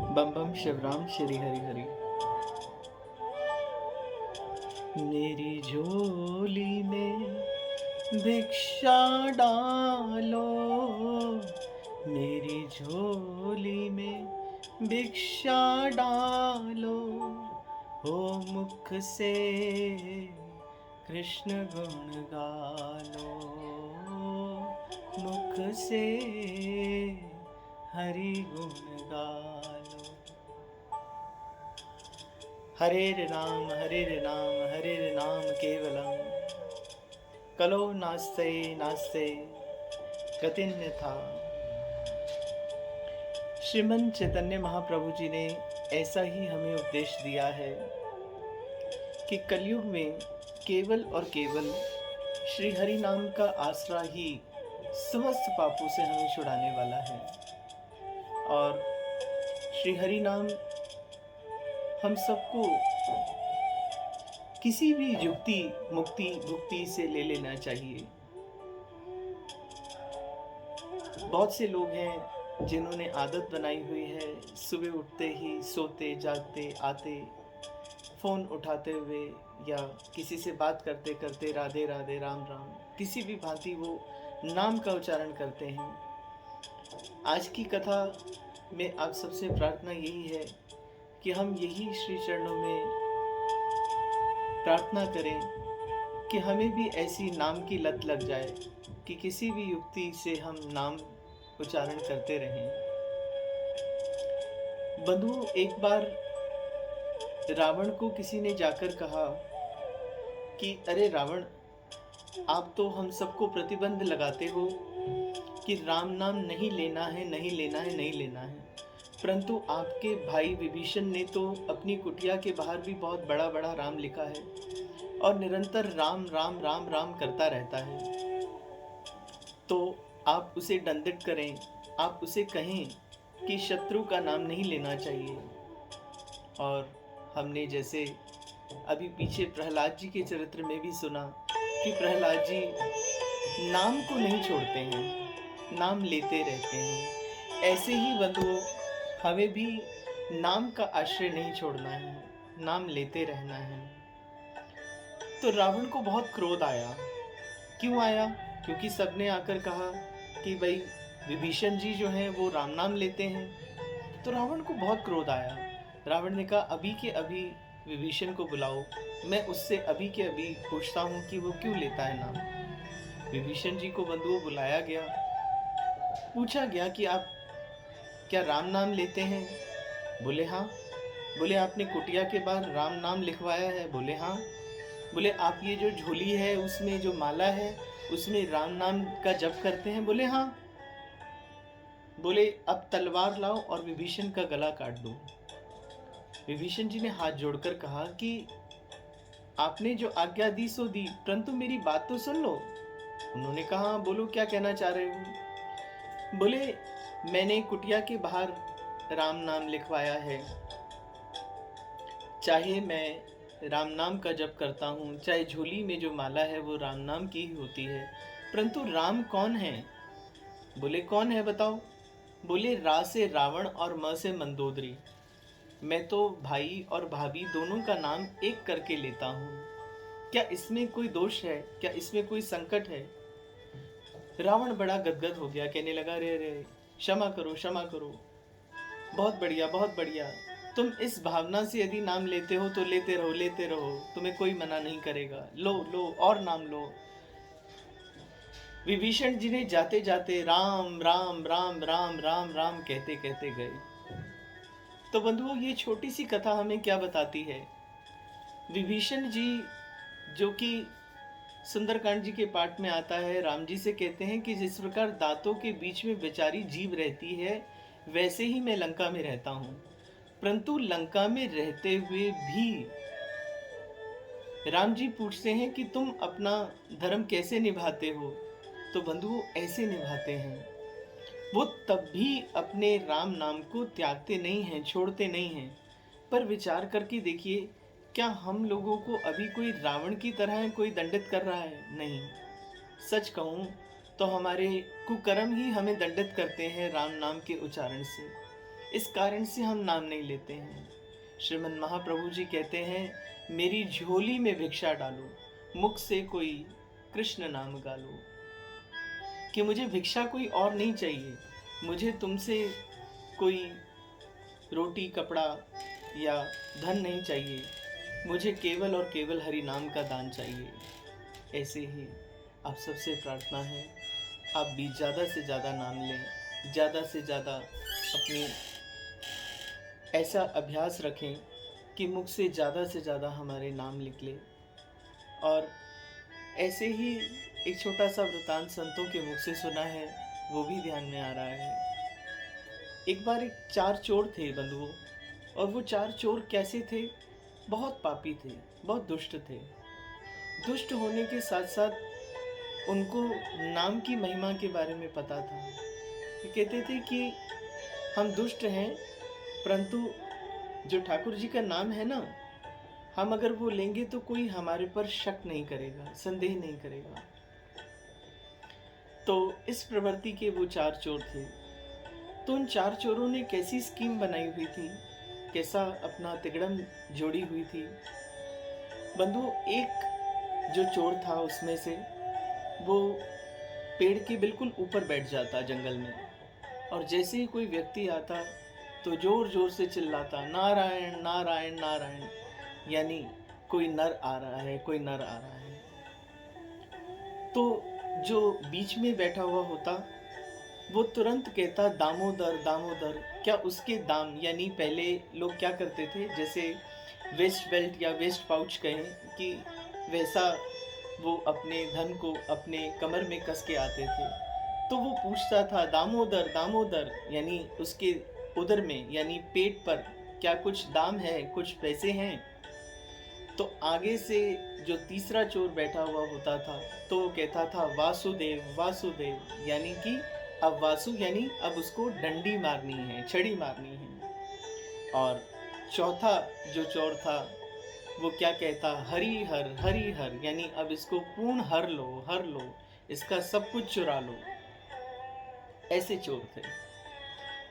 बम बम शिवराम श्री हरि हरि। मेरी झोली में भिक्षा डालो, मेरी झोली में भिक्षा डालो, हो मुख से कृष्ण गुण गालो, मुख से हरि गुण गालो। हरे राम केवलम, कलो नास्ते नास्ते गतिन्यथा। श्रीमन चैतन्य महाप्रभु जी ने ऐसा ही हमें उपदेश दिया है कि कलयुग में केवल और केवल श्री हरि नाम का आसरा ही समस्त पापों से हमें छुड़ाने वाला है। और श्री हरि नाम हम सबको किसी भी युक्ति मुक्ति भुक्ति से ले लेना चाहिए। बहुत से लोग हैं जिन्होंने आदत बनाई हुई है, सुबह उठते ही सोते जागते आते फ़ोन उठाते हुए या किसी से बात करते करते राधे राधे राम राम किसी भी भांति वो नाम का उच्चारण करते हैं। आज की कथा में आप सबसे प्रार्थना यही है कि हम यही श्री चरणों में प्रार्थना करें कि हमें भी ऐसी नाम की लत लग जाए कि किसी भी युक्ति से हम नाम उच्चारण करते रहें। बंधु, एक बार रावण को किसी ने जाकर कहा कि अरे रावण, आप तो हम सबको प्रतिबंध लगाते हो कि राम नाम नहीं लेना है, नहीं लेना है, नहीं लेना है, परंतु आपके भाई विभीषण ने तो अपनी कुटिया के बाहर भी बहुत बड़ा बड़ा राम लिखा है और निरंतर राम राम राम राम करता रहता है। तो आप उसे दंडित करें, आप उसे कहें कि शत्रु का नाम नहीं लेना चाहिए। और हमने जैसे अभी पीछे प्रहलाद जी के चरित्र में भी सुना कि प्रहलाद जी नाम को नहीं छोड़ते हैं, नाम लेते रहते हैं। ऐसे ही बंधुओं, हमें भी नाम का आश्रय नहीं छोड़ना है, नाम लेते रहना है। तो रावण को बहुत क्रोध आया। क्यों आया? क्योंकि सबने आकर कहा कि भाई विभीषण जी जो हैं वो राम नाम लेते हैं। तो रावण को बहुत क्रोध आया। रावण ने कहा अभी के अभी विभीषण को बुलाओ, मैं उससे अभी के अभी पूछता हूँ कि वो क्यों लेता है नाम। विभीषण जी को बंधुओं बुलाया गया, पूछा गया कि आप क्या राम नाम लेते हैं? बोले हाँ। बोले आपने कुटिया के बाहर राम नाम लिखवाया है? बोले हाँ। बोले आप ये जो झोली है उसमें जो माला है उसमें राम नाम का जप करते हैं? बोले हाँ। बोले अब तलवार लाओ और विभीषण का गला काट दो। विभीषण जी ने हाथ जोड़कर कहा कि आपने जो आज्ञा दी सो दी, परंतु मेरी बात तो सुन लो। उन्होंने कहा बोलो क्या कहना चाह रहे हो? बोले मैंने कुटिया के बाहर राम नाम लिखवाया है, चाहे मैं राम नाम का जप करता हूँ, चाहे झोली में जो माला है वो राम नाम की ही होती है, परंतु राम कौन है? बोले कौन है बताओ? बोले रा से रावण और म से मंदोदरी। मैं तो भाई और भाभी दोनों का नाम एक करके लेता हूँ। क्या इसमें कोई दोष है? क्या इसमें कोई संकट है? रावण बड़ा गदगद हो गया, कहने लगा रे रे क्षमा करो क्षमा करो, बहुत बढ़िया बहुत बढ़िया, तुम इस भावना से यदि नाम लेते हो तो लेते रहो, तुम्हें कोई मना नहीं करेगा, लो लो और नाम लो। विभीषण जी ने जाते जाते राम राम राम राम राम राम कहते कहते गए। तो बंधुओं, ये छोटी सी कथा हमें क्या बताती है? विभीषण जी जो कि सुंदरकांड जी के पाठ में आता है, राम जी से कहते हैं कि जिस प्रकार दांतों के बीच में बेचारी जीभ रहती है वैसे ही मैं लंका में रहता हूँ, परंतु लंका में रहते हुए भी राम जी पूछते हैं कि तुम अपना धर्म कैसे निभाते हो? तो बंधुओं ऐसे निभाते हैं। वो तब भी अपने राम नाम को त्यागते नहीं हैं, छोड़ते नहीं हैं। पर विचार करके देखिए, क्या हम लोगों को अभी कोई रावण की तरह कोई दंडित कर रहा है? नहीं। सच कहूँ तो हमारे कुकर्म ही हमें दंडित करते हैं राम नाम के उच्चारण से। इस कारण से हम नाम नहीं लेते हैं। श्रीमन महाप्रभु जी कहते हैं, मेरी झोली में भिक्षा डालो, मुख से कोई कृष्ण नाम गालो। कि मुझे भिक्षा कोई और नहीं चाहिए, मुझे तुमसे कोई रोटी कपड़ा या धन नहीं चाहिए, मुझे केवल और केवल हरि नाम का दान चाहिए। ऐसे ही आप सबसे प्रार्थना है, आप भी ज़्यादा से ज़्यादा नाम लें, ज़्यादा से ज़्यादा अपनी ऐसा अभ्यास रखें कि मुख से ज़्यादा हमारे नाम निकले। और ऐसे ही एक छोटा सा वृतांत संतों के मुख से सुना है, वो भी ध्यान में आ रहा है। एक बार एक 4 चोर थे बंधुओं, और वो 4 चोर कैसे थे? बहुत पापी थे, बहुत दुष्ट थे। दुष्ट होने के साथ साथ उनको नाम की महिमा के बारे में पता था। ये कहते थे कि हम दुष्ट हैं, परंतु जो ठाकुर जी का नाम है ना, हम अगर वो लेंगे तो कोई हमारे पर शक नहीं करेगा, संदेह नहीं करेगा। तो इस प्रवृत्ति के वो 4 चोर थे। तो उन 4 चोरों ने कैसी स्कीम बनाई हुई थी, कैसा अपना तिगड़म जोड़ी हुई थी। बंधु, एक जो चोर था उसमें से, वो पेड़ के बिल्कुल ऊपर बैठ जाता जंगल में, और जैसे ही कोई व्यक्ति आता तो जोर जोर से चिल्लाता, नारायण नारायण नारायण, यानी कोई नर आ रहा है, कोई नर आ रहा है। तो जो बीच में बैठा हुआ होता, वो तुरंत कहता, दामोदर दामोदर। क्या उसके दाम, यानी पहले लोग क्या करते थे, जैसे वेस्ट बेल्ट या वेस्ट पाउच कहें, कि वैसा वो अपने धन को अपने कमर में कस के आते थे। तो वो पूछता था, दामोदर दामोदर, यानी उसके उदर में, यानी पेट पर क्या कुछ दाम है, कुछ पैसे हैं? तो आगे से जो तीसरा चोर बैठा हुआ होता था, तो वो कहता था, वासुदेव वासुदेव, यानी कि अब वासु यानी अब उसको डंडी मारनी है, छड़ी मारनी है। और चौथा जो चोर था, वो क्या कहता, हरि हर, यानी अब इसको पूर्ण हर लो, इसका सब कुछ चुरा लो। ऐसे चोर थे।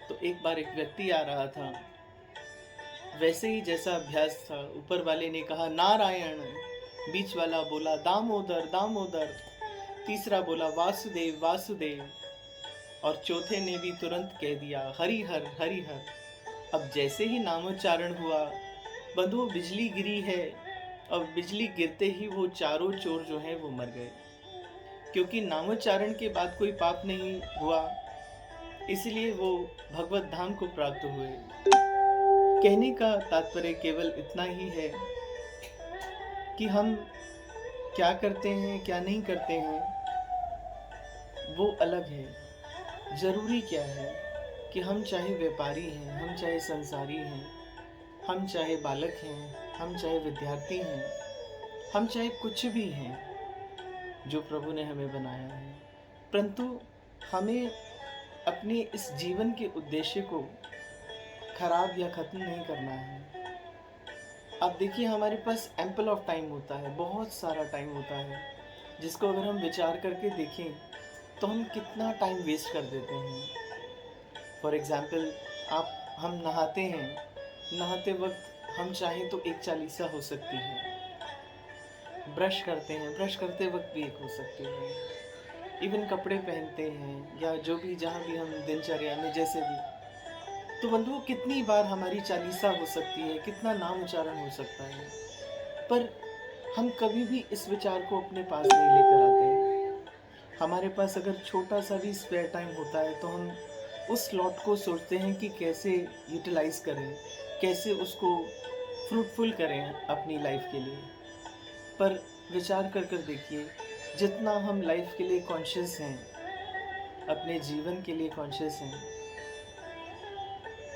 तो एक बार एक व्यक्ति आ रहा था, वैसे ही जैसा अभ्यास था, ऊपर वाले ने कहा नारायण, बीच वाला बोला दामोदर दामोदर, तीसरा बोला वासुदेव वासुदेव, और चौथे ने भी तुरंत कह दिया हरि हर। अब जैसे ही नामोच्चारण हुआ, बंधु बिजली गिरी है, और बिजली गिरते ही वो चारों चोर जो हैं वो मर गए, क्योंकि नामोच्चारण के बाद कोई पाप नहीं हुआ, इसलिए वो भगवत धाम को प्राप्त हुए। कहने का तात्पर्य केवल इतना ही है कि हम क्या करते हैं, क्या नहीं करते हैं, वो अलग है। जरूरी क्या है कि हम चाहे व्यापारी हैं, हम चाहे संसारी हैं, हम चाहे बालक हैं, हम चाहे विद्यार्थी हैं, हम चाहे कुछ भी हैं, जो प्रभु ने हमें बनाया है, परंतु हमें अपने इस जीवन के उद्देश्य को खराब या खत्म नहीं करना है। अब देखिए, हमारे पास एम्पल ऑफ टाइम होता है, बहुत सारा टाइम होता है, जिसको अगर हम विचार करके देखें तो हम कितना टाइम वेस्ट कर देते हैं। फॉर एग्जाम्पल, हम नहाते हैं, नहाते वक्त हम चाहें तो एक चालीसा हो सकती है। ब्रश करते हैं, ब्रश करते वक्त भी एक हो सकती है। इवन कपड़े पहनते हैं, या जो भी जहाँ भी हम दिनचर्या में जैसे भी, तो बंधुओं कितनी बार हमारी चालीसा हो सकती है, कितना नाम उच्चारण हो सकता है, पर हम कभी भी इस विचार को अपने पास नहीं लेकर आते। हमारे पास अगर छोटा सा भी स्पेयर टाइम होता है, तो हम उस स्लॉट को सोचते हैं कि कैसे यूटिलाइज करें, कैसे उसको फ्रूटफुल करें अपनी लाइफ के लिए। पर विचार कर देखिए, जितना हम लाइफ के लिए कॉन्शियस हैं, अपने जीवन के लिए कॉन्शियस हैं,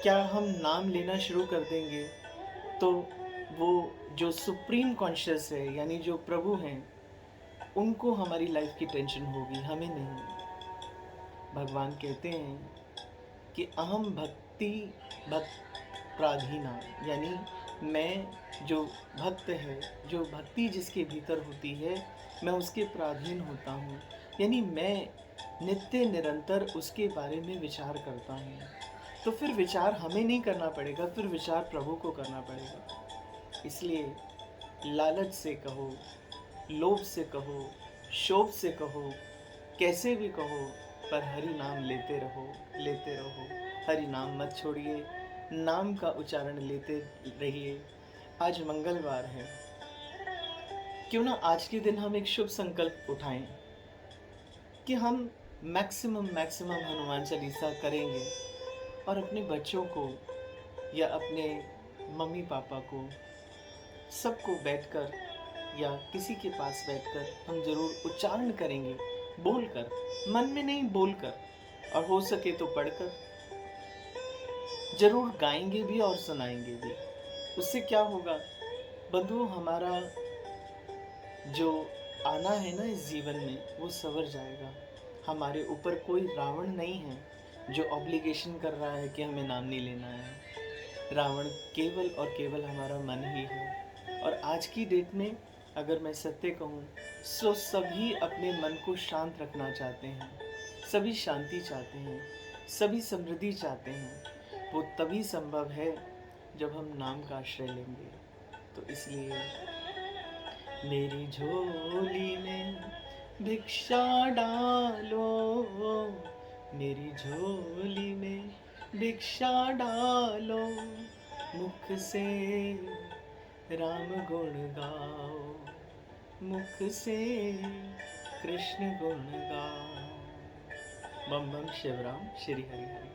क्या हम नाम लेना शुरू कर देंगे तो वो जो सुप्रीम कॉन्शियस है, यानी जो प्रभु हैं, उनको हमारी लाइफ की टेंशन होगी, हमें नहीं। भगवान कहते हैं कि अहम भक्ति भक्त प्राधीना, यानी मैं जो भक्त है, जो भक्ति जिसके भीतर होती है, मैं उसके प्राधीन होता हूँ, यानी मैं नित्य निरंतर उसके बारे में विचार करता हूँ। तो फिर विचार हमें नहीं करना पड़ेगा, फिर विचार प्रभु को करना पड़ेगा। इसलिए लालच से कहो, लोभ से कहो, शोभ से कहो, कैसे भी कहो, पर हरि नाम लेते रहो, लेते रहो। हरि नाम मत छोड़िए, नाम का उच्चारण लेते रहिए। आज मंगलवार है, क्यों ना आज के दिन हम एक शुभ संकल्प उठाएं कि हम मैक्सिमम हनुमान चालीसा करेंगे और अपने बच्चों को या अपने मम्मी पापा को, सबको बैठकर या किसी के पास बैठकर हम जरूर उच्चारण करेंगे, बोलकर, मन में नहीं बोलकर, और हो सके तो पढ़कर। जरूर गाएंगे भी और सुनाएंगे भी। उससे क्या होगा बंधु, हमारा जो आना है ना इस जीवन में वो सवर जाएगा। हमारे ऊपर कोई रावण नहीं है जो ऑब्लिगेशन कर रहा है कि हमें नाम नहीं लेना है। रावण केवल और केवल हमारा मन ही है। और आज की डेट में अगर मैं सत्य कहूँ तो सभी अपने मन को शांत रखना चाहते हैं, सभी शांति चाहते हैं, सभी समृद्धि चाहते हैं। वो तभी संभव है जब हम नाम का आश्रय लेंगे। तो इसलिए मेरी झोली में भिक्षा डालो, मेरी झोली में भिक्षा डालो, मुख से राम गुण गाओ, मुख से कृष्ण गुण गाओ। बम बम शिवराम, श्री हरि हरि।